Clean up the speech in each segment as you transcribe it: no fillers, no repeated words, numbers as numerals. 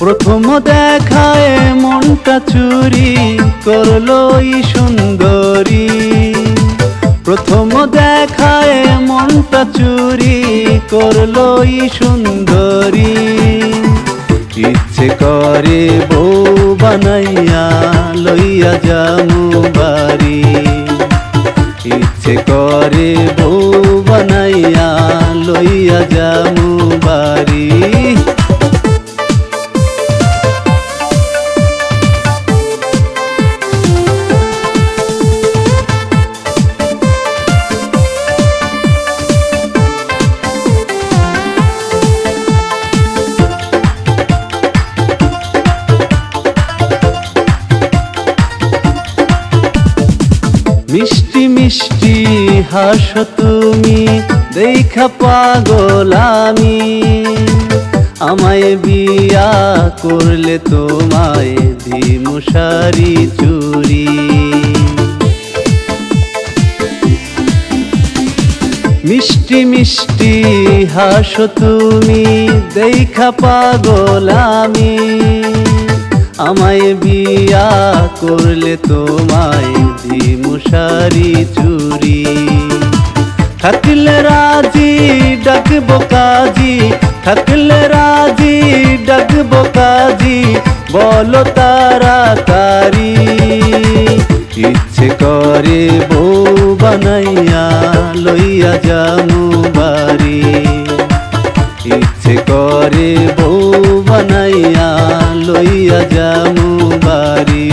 প্রথম দেখায় মনটা চুরি করলো এই সুন্দরী। প্রথম দেখায় মনটা চুরি করলো এই সুন্দরী। ইচ্ছে করে বউ বানাইয়া লইয়া যামু বাড়ি। ইচ্ছে করে বউ বানাইয়া লইয়া যামু বাড়ি। মিষ্টি মিষ্টি হাসো তুমি দেখা পাগল আমি। আমায় বিয়া করলে তোমায় দিমু শাড়ি চুড়ি। মিষ্টি মিষ্টি হাসো তুমি দেখা পাগল আমি। আমায় বিয়া করলে তোমায় দিমু শাড়ি চুড়ি। থাকলে রাজি ডাকবো কাজী, থাকলে রাজি ডাকবো কাজী, বলো তাড়াতাড়ি। ইচ্ছে করে বউ বানাইয়া লইয়া যামু বাড়ি। ইচ্ছে করে বউ বানাইয়া লইয়া যামু বাড়ি।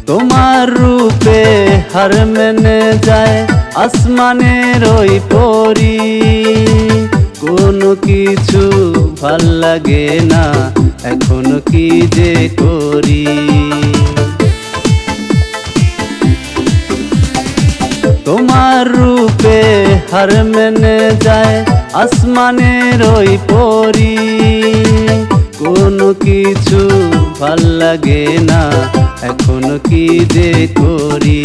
তোমার রূপে হার মেনে যায় আসমানের ওই পরি। কোনো কিছু ভাল লাগে না এখন কি যে করি। তোমার রূপে হার মেনে যায় আসমানের ওই পরি। কোনো কিছু ভাল লাগে না এখন কি যে করি।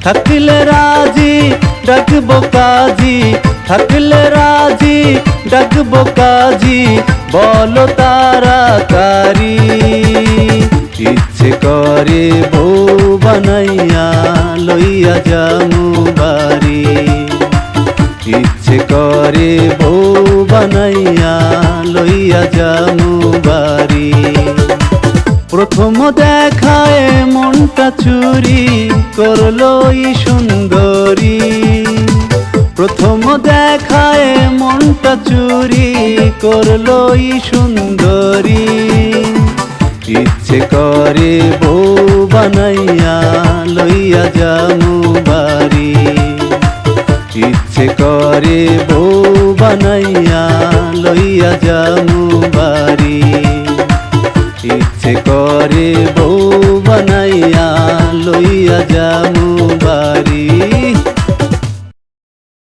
থাকলে রাজি ডাকবো কাজী, থাকলে রাজি ডাকবো কাজী, বলো তাড়াতাড়ি। ইচ্ছে করে বউ বানাইয়া লইয়া যামু বাড়ি। ইচ্ছে করে বউ বানাইয়া লইয়া যামু বাড়ি। প্রথম দেখায় মনটা চুরি করলো এই সুন্দরী। প্রথম দেখায় মনটা চুরি করলো এই সুন্দরী। ইচ্ছে করে বউ বানাইয়া লইয়া যামু বাড়ি। ইচ্ছে করে বউ বানাইয়া লইয়া যামু বাড়ি। ইচ্ছে করে বউ বানাইয়া লইয়া যামু